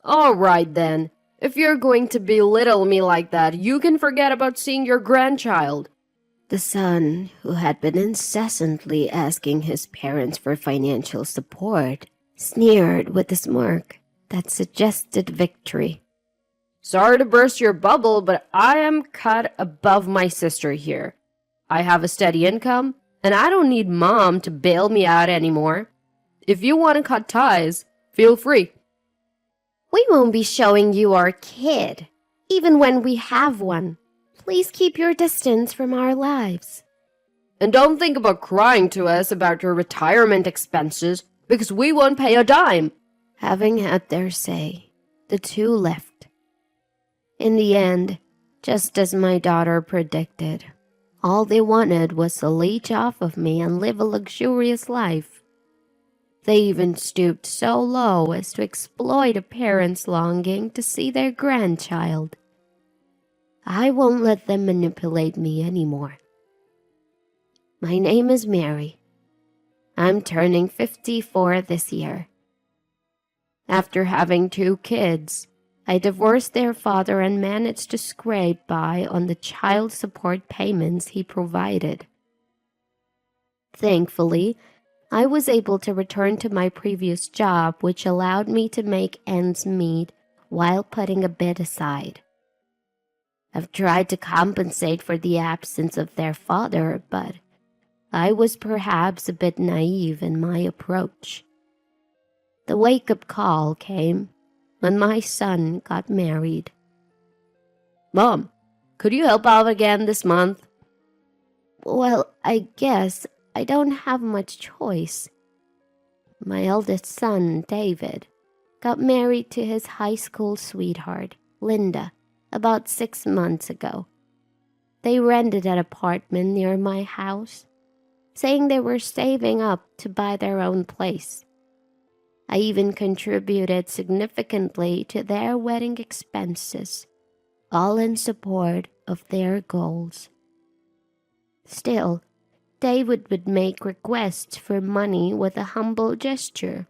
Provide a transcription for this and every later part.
All right then. If you're going to belittle me like that, you can forget about seeing your grandchild. The son, who had been incessantly asking his parents for financial support, sneered with a smirk that suggested victory. Sorry to burst your bubble, but I am cut above my sister here. I have a steady income, and I don't need Mom to bail me out anymore. If you want to cut ties, feel free. We won't be showing you our kid, even when we have one. Please keep your distance from our lives. And don't think about crying to us about your retirement expenses, because we won't pay a dime. Having had their say, the two left. In the end, just as my daughter predicted, all they wanted was to leech off of me and live a luxurious life. They even stooped so low as to exploit a parent's longing to see their grandchild. I won't let them manipulate me anymore. My name is Mary. I'm turning 54 this year. After having 2 kids, I divorced their father and managed to scrape by on the child support payments he provided. Thankfully, I was able to return to my previous job, which allowed me to make ends meet while putting a bit aside. I've tried to compensate for the absence of their father, but I was perhaps a bit naive in my approach. The wake-up call came when my son got married. Mom, could you help out again this month? Well, I guess I don't have much choice. My eldest son, David, got married to his high school sweetheart, Linda, about 6 months ago. They rented an apartment near my house, saying they were saving up to buy their own place. I even contributed significantly to their wedding expenses, all in support of their goals. Still, David would make requests for money with a humble gesture,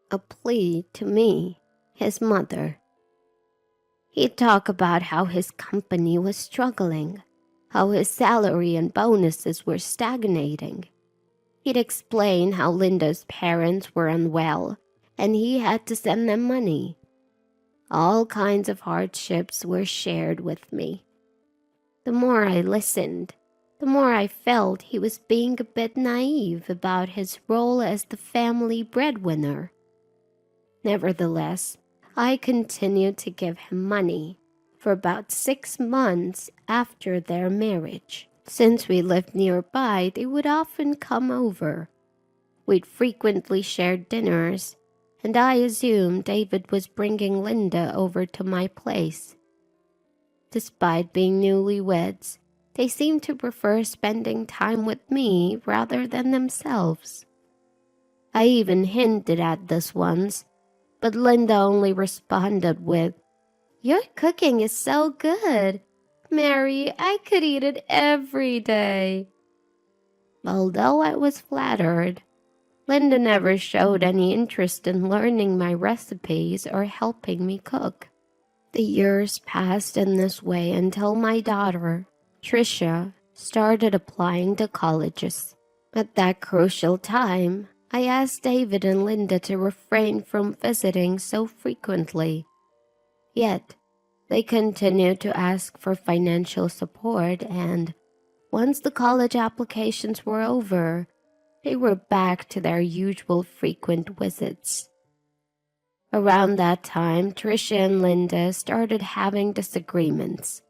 a plea to me, his mother. He'd talk about how his company was struggling, how his salary and bonuses were stagnating. He'd explain how Linda's parents were unwell and he had to send them money. All kinds of hardships were shared with me. The more I listened, the more I felt he was being a bit naive about his role as the family breadwinner. Nevertheless, I continued to give him money for about 6 months after their marriage. Since we lived nearby, they would often come over. We'd frequently share dinners, and I assumed David was bringing Linda over to my place. Despite being newlyweds, they seemed to prefer spending time with me rather than themselves. I even hinted at this once, but Linda only responded with, "Your cooking is so good. Mary, I could eat it every day." Although I was flattered, Linda never showed any interest in learning my recipes or helping me cook. The years passed in this way until my daughter, Tricia, started applying to colleges. At that crucial time, I asked David and Linda to refrain from visiting so frequently. Yet, they continued to ask for financial support, and once the college applications were over, they were back to their usual frequent visits. Around that time, Tricia and Linda started having disagreements.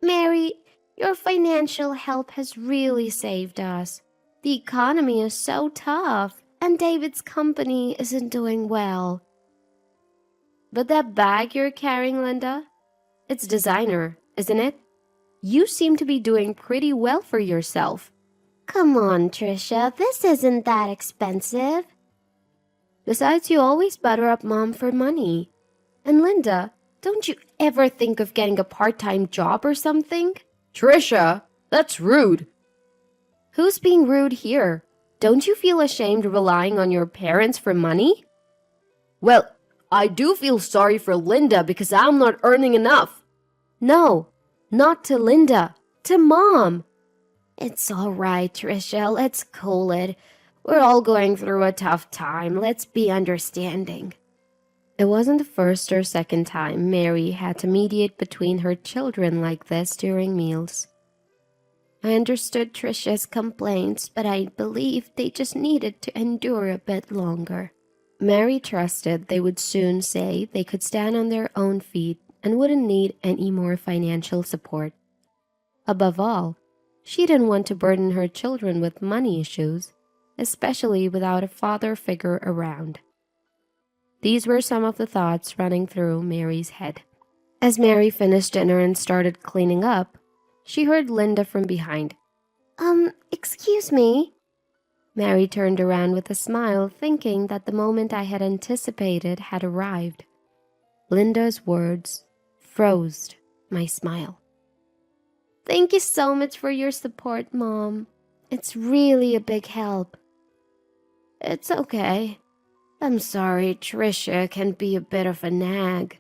"Mary, your financial help has really saved us. The economy is so tough, and David's company isn't doing well." But that bag you're carrying, Linda, it's designer, isn't it? You seem to be doing pretty well for yourself. "Come on, Tricia, this isn't that expensive." Besides, you always butter up Mom for money. And Linda, don't you ever think of getting a part-time job or something? Tricia, that's rude. Who's being rude here? Don't you feel ashamed relying on your parents for money? Well, I do feel sorry for Linda because I'm not earning enough. No, not to Linda, to Mom. It's all right, Trisha. Let's cool it. We're all going through a tough time. Let's be understanding. It wasn't the first or second time Mary had to mediate between her children like this during meals. I understood Trisha's complaints, but I believed they just needed to endure a bit longer. Mary trusted they would soon say they could stand on their own feet and wouldn't need any more financial support. Above all, she didn't want to burden her children with money issues, especially without a father figure around. These were some of the thoughts running through Mary's head. As Mary finished dinner and started cleaning up, she heard Linda from behind. Excuse me. Mary turned around with a smile, thinking that the moment I had anticipated had arrived. Linda's words froze my smile. Thank you so much for your support, Mom. It's really a big help. It's okay. I'm sorry Trisha can be a bit of a nag.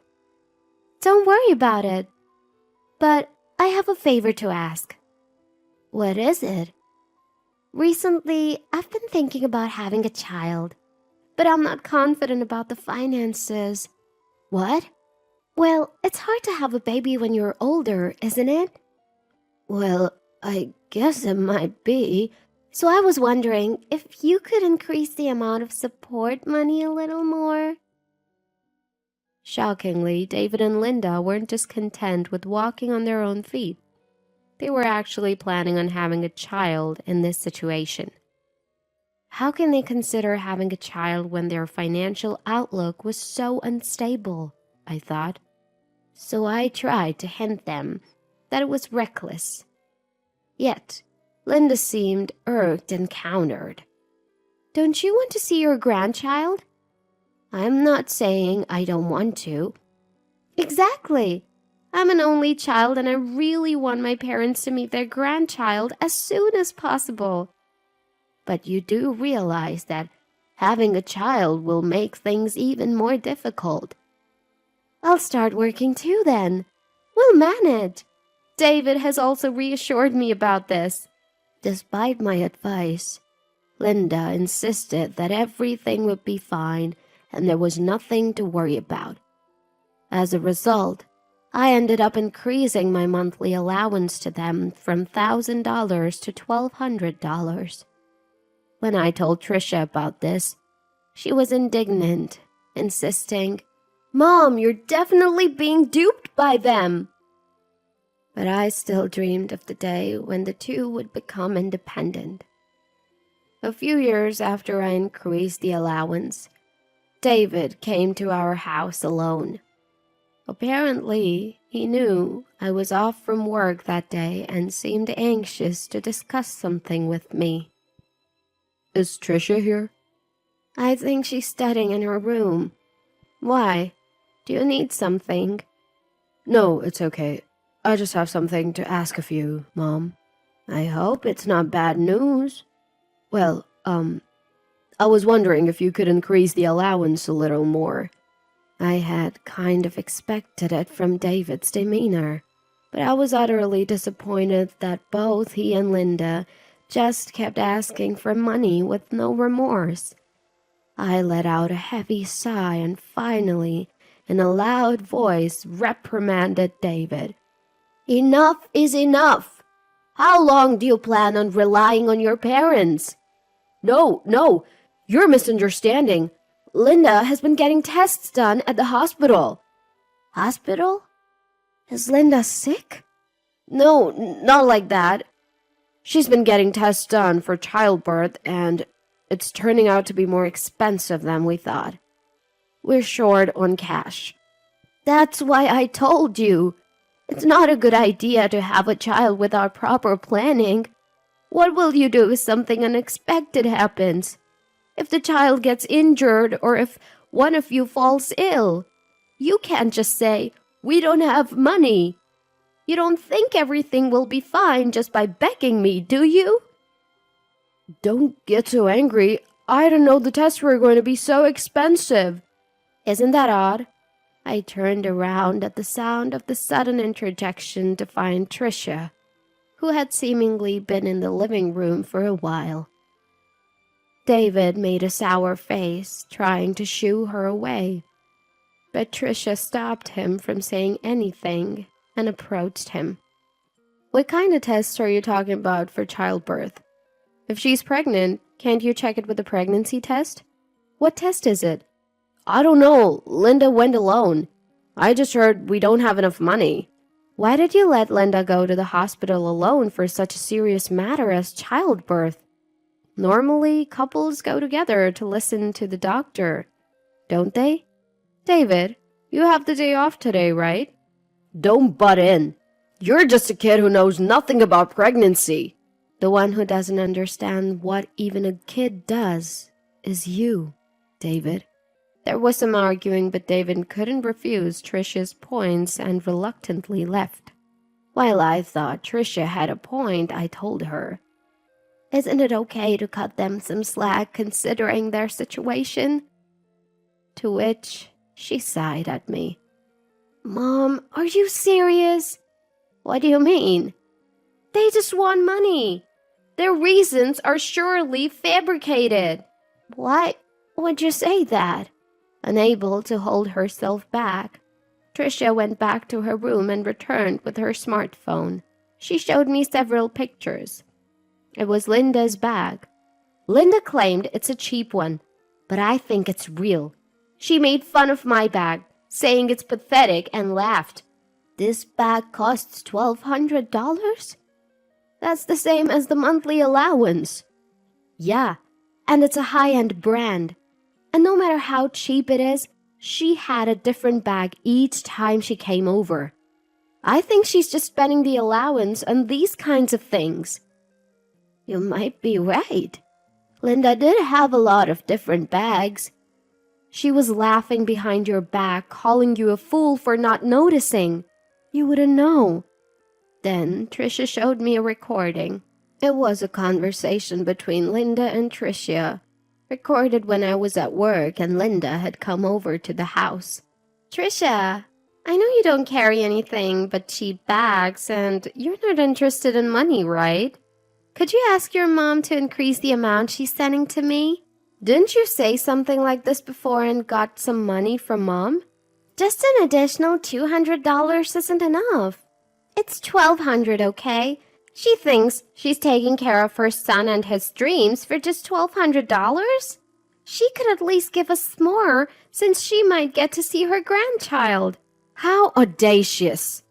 Don't worry about it. But I have a favor to ask. What is it? Recently, I've been thinking about having a child, but I'm not confident about the finances. What? Well, it's hard to have a baby when you're older, isn't it? Well, I guess it might be. So I was wondering if you could increase the amount of support money a little more. Shockingly, David and Linda weren't just content with walking on their own feet. They were actually planning on having a child in this situation. How can they consider having a child when their financial outlook was so unstable? I thought. So I tried to hint them that it was reckless. Yet, Linda seemed irked and countered. Don't you want to see your grandchild? I'm not saying I don't want to. Exactly. I'm an only child and I really want my parents to meet their grandchild as soon as possible. But you do realize that having a child will make things even more difficult. I'll start working too then. We'll manage. David has also reassured me about this. Despite my advice, Linda insisted that everything would be fine and there was nothing to worry about. As a result, I ended up increasing my monthly allowance to them from $1,000 to $1,200. When I told Trisha about this, she was indignant, insisting, "Mom, you're definitely being duped by them." But I still dreamed of the day when the two would become independent. A few years after I increased the allowance, David came to our house alone. Apparently, he knew I was off from work that day and seemed anxious to discuss something with me. Is Trisha here? I think she's studying in her room. Why? Do you need something? No, it's okay. I just have something to ask of you, Mom. I hope it's not bad news. Well, I was wondering if you could increase the allowance a little more. I had kind of expected it from David's demeanor, but I was utterly disappointed that both he and Linda just kept asking for money with no remorse. I let out a heavy sigh and finally, in a loud voice, reprimanded David. Enough is enough. How long do you plan on relying on your parents? No, you're misunderstanding. Linda has been getting tests done at the hospital. Hospital? Is Linda sick? No, not like that. She's been getting tests done for childbirth, and it's turning out to be more expensive than we thought. We're short on cash. That's why I told you. It's not a good idea to have a child without proper planning. What will you do if something unexpected happens? If the child gets injured or if one of you falls ill? You can't just say, "We don't have money." You don't think everything will be fine just by begging me, do you? Don't get so angry. I didn't know the tests were going to be so expensive. Isn't that odd? I turned around at the sound of the sudden interjection to find Tricia, who had seemingly been in the living room for a while. David made a sour face, trying to shoo her away, but Tricia stopped him from saying anything and approached him. What kind of tests are you talking about for childbirth? If she's pregnant, can't you check it with a pregnancy test? What test is it? I don't know. Linda went alone. I just heard we don't have enough money. Why did you let Linda go to the hospital alone for such a serious matter as childbirth? Normally, couples go together to listen to the doctor, don't they? David, you have the day off today, right? Don't butt in. You're just a kid who knows nothing about pregnancy. The one who doesn't understand what even a kid does is you, David. There was some arguing, but David couldn't refuse Tricia's points and reluctantly left. While I thought Tricia had a point, I told her, "Isn't it okay to cut them some slack considering their situation?" To which she sighed at me. "Mom, are you serious?" "What do you mean?" "They just want money. Their reasons are surely fabricated." "Why would you say that?" Unable to hold herself back, Tricia went back to her room and returned with her smartphone. She showed me several pictures. It was Linda's bag. Linda claimed it's a cheap one, but I think it's real. She made fun of my bag, saying it's pathetic, and laughed. "This bag costs $1,200? That's the same as the monthly allowance." "Yeah, and it's a high-end brand. And no matter how cheap it is, she had a different bag each time she came over. I think she's just spending the allowance on these kinds of things." "You might be right. Linda did have a lot of different bags." "She was laughing behind your back, calling you a fool for not noticing. You wouldn't know." Then Tricia showed me a recording. It was a conversation between Linda and Tricia, recorded when I was at work and Linda had come over to the house. "Tricia, I know you don't carry anything but cheap bags, and you're not interested in money, right? Could you ask your mom to increase the amount she's sending to me? Didn't you say something like this before and got some money from Mom? Just an additional $200 isn't enough. It's $1,200, okay? She thinks she's taking care of her son and his dreams for just $1,200? She could at least give us more, since she might get to see her grandchild." "How audacious!"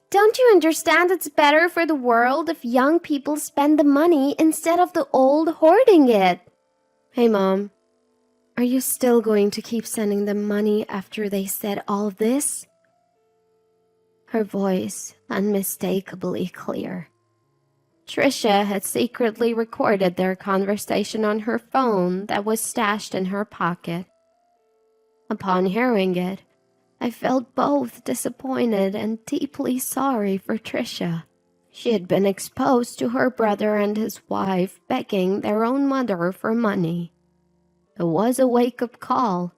"Don't you understand it's better for the world if young people spend the money instead of the old hoarding it?" "Hey, Mom, are you still going to keep sending them money after they said all this?" Her voice unmistakably clear. Tricia had secretly recorded their conversation on her phone that was stashed in her pocket. Upon hearing it, I felt both disappointed and deeply sorry for Tricia. She had been exposed to her brother and his wife begging their own mother for money. It was a wake-up call.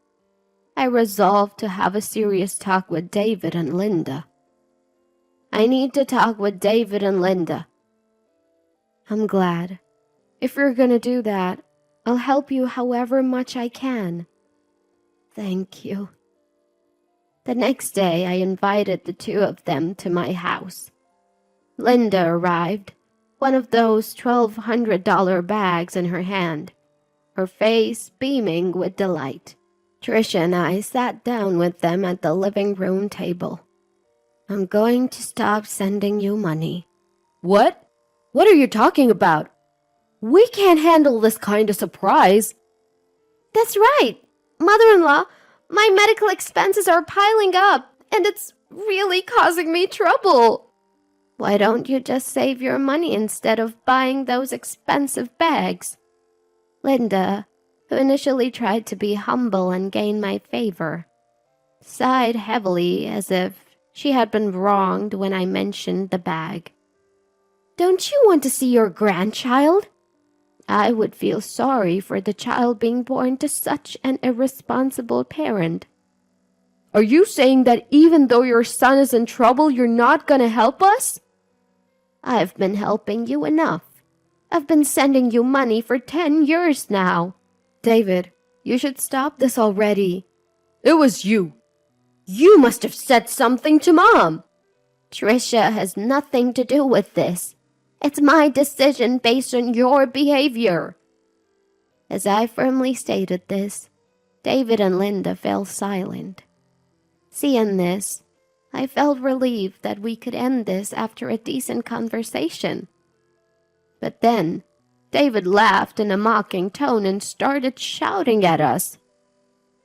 I resolved to have a serious talk with David and Linda. "I need to talk with David and Linda." "I'm glad. If you're gonna do that, I'll help you however much I can." "Thank you." The next day, I invited the two of them to my house. Linda arrived, one of those $1,200 bags in her hand, her face beaming with delight. Tricia and I sat down with them at the living room table. "I'm going to stop sending you money." "What? What are you talking about? We can't handle this kind of surprise." "That's right, Mother-in-law. My medical expenses are piling up, and it's really causing me trouble." "Why don't you just save your money instead of buying those expensive bags?" Linda, who initially tried to be humble and gain my favor, sighed heavily as if she had been wronged when I mentioned the bag. "Don't you want to see your grandchild?" "I would feel sorry for the child being born to such an irresponsible parent. Are you saying that even though your son is in trouble, you're not gonna help us? I've been helping you enough. I've been sending you money for 10 years now. David, you should stop this already. It was you. You must have said something to Mom. Trisha has nothing to do with this. It's my decision based on your behavior. As I firmly stated this, David and Linda fell silent. Seeing this, I felt relieved that we could end this after a decent conversation. But then, David laughed in a mocking tone and started shouting at us.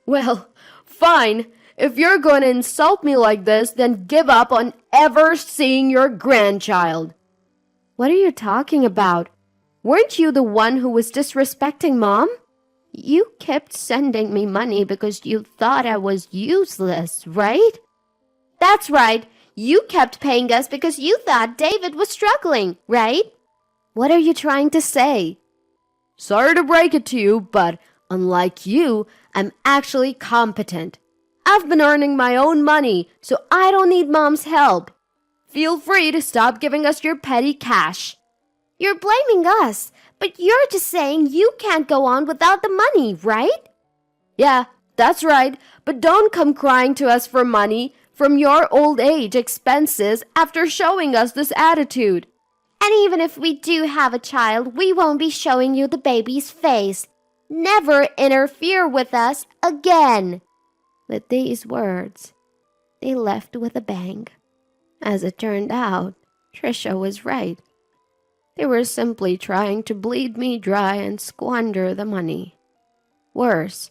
Well, fine. If you're going to insult me like this, then give up on ever seeing your grandchild. What are you talking about? Weren't you the one who was disrespecting Mom? You kept sending me money because you thought I was useless, right? That's right. You kept paying us because you thought David was struggling, right? What are you trying to say? Sorry to break it to you, but unlike you, I'm actually competent. I've been earning my own money, so I don't need Mom's help. Feel free to stop giving us your petty cash. You're blaming us, but you're just saying you can't go on without the money, right? Yeah, that's right, but don't come crying to us for money from your old age expenses after showing us this attitude. And even if we do have a child, we won't be showing you the baby's face. Never interfere with us again. With these words, they left with a bang. As it turned out, Trisha was right. They were simply trying to bleed me dry and squander the money. Worse,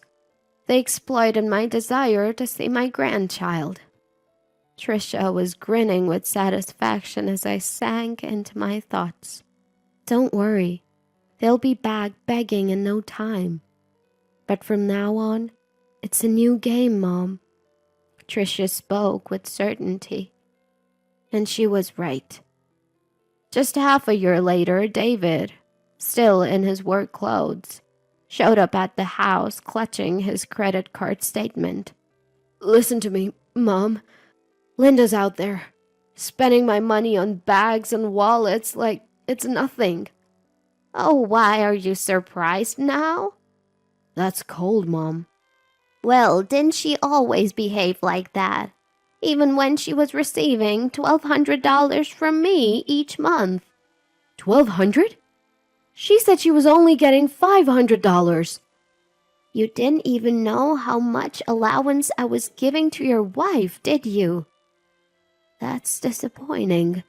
they exploited my desire to see my grandchild. Trisha was grinning with satisfaction as I sank into my thoughts. Don't worry, they'll be back begging in no time. But from now on, it's a new game, Mom. Trisha spoke with certainty. And she was right. Just half a year later, David, still in his work clothes, showed up at the house clutching his credit card statement. Listen to me, Mom. Linda's out there, spending my money on bags and wallets like it's nothing. Oh, why are you surprised now? That's cold, Mom. Well, didn't she always behave like that? Even when she was receiving $1,200 from me each month. $1,200? She said she was only getting $500. You didn't even know how much allowance I was giving to your wife, did you? That's disappointing.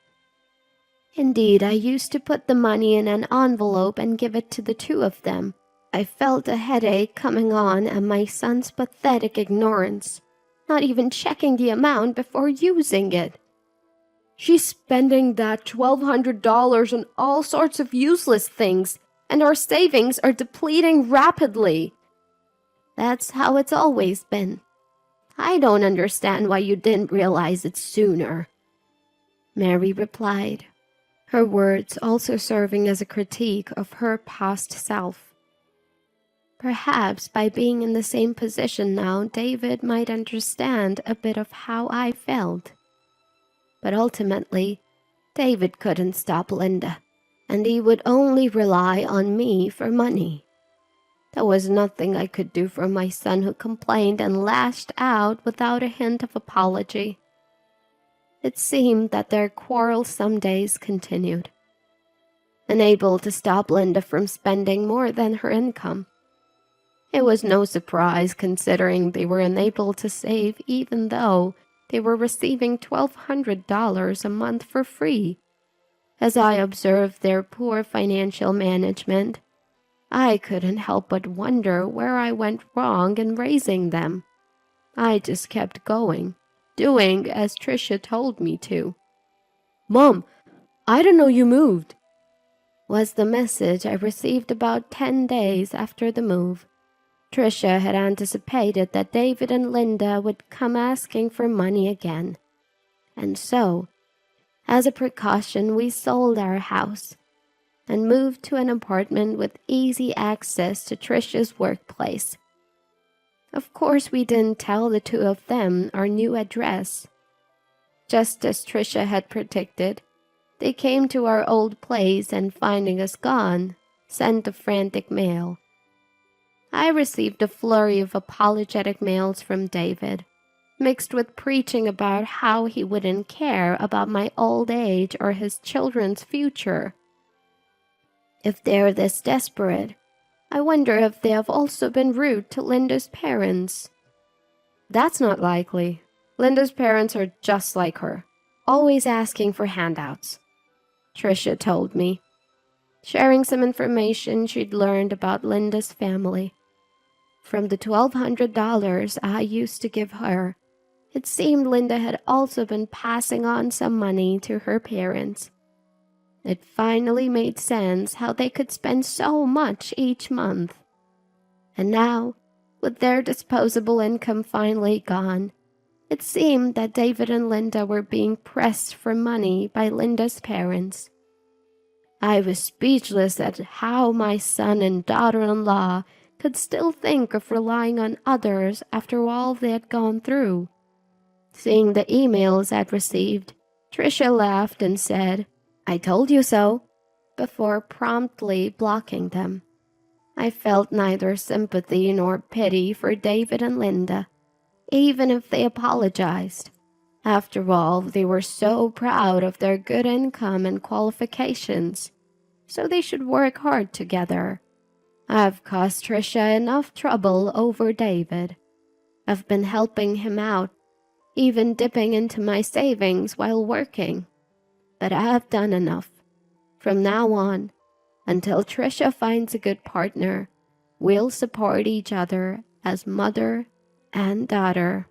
Indeed, I used to put the money in an envelope and give it to the two of them. I felt a headache coming on at my son's pathetic ignorance, not even checking the amount before using it. She's spending that $1,200 on all sorts of useless things, and our savings are depleting rapidly. That's how it's always been. I don't understand why you didn't realize it sooner. Mary replied, her words also serving as a critique of her past self. Perhaps by being in the same position now, David might understand a bit of how I felt. But ultimately, David couldn't stop Linda, and he would only rely on me for money. There was nothing I could do for my son who complained and lashed out without a hint of apology. It seemed that their quarrelsome days continued. Unable to stop Linda from spending more than her income. It was no surprise considering they were unable to save even though they were receiving $1,200 a month for free. As I observed their poor financial management, I couldn't help but wonder where I went wrong in raising them. I just kept going, doing as Trisha told me to. Mom, I didn't know you moved, was the message I received about 10 days after the move. Trisha had anticipated that David and Linda would come asking for money again. And so, as a precaution, we sold our house and moved to an apartment with easy access to Trisha's workplace. Of course, we didn't tell the two of them our new address. Just as Trisha had predicted, they came to our old place and, finding us gone, sent a frantic mail. I received a flurry of apologetic mails from David, mixed with preaching about how he wouldn't care about my old age or his children's future. If they're this desperate, I wonder if they have also been rude to Linda's parents. That's not likely. Linda's parents are just like her, always asking for handouts, Trisha told me, sharing some information she'd learned about Linda's family. From the $1,200 I used to give her, it seemed Linda had also been passing on some money to her parents. It finally made sense how they could spend so much each month. And now, with their disposable income finally gone, it seemed that David and Linda were being pressed for money by Linda's parents. I was speechless at how my son and daughter-in-law could still think of relying on others after all they had gone through. Seeing the emails I'd received, Trisha laughed and said, "I told you so," before promptly blocking them. I felt neither sympathy nor pity for David and Linda, even if they apologized. After all, they were so proud of their good income and qualifications, so they should work hard together. I've caused Trisha enough trouble over David. I've been helping him out, even dipping into my savings while working. But I've done enough. From now on, until Trisha finds a good partner, we'll support each other as mother and daughter.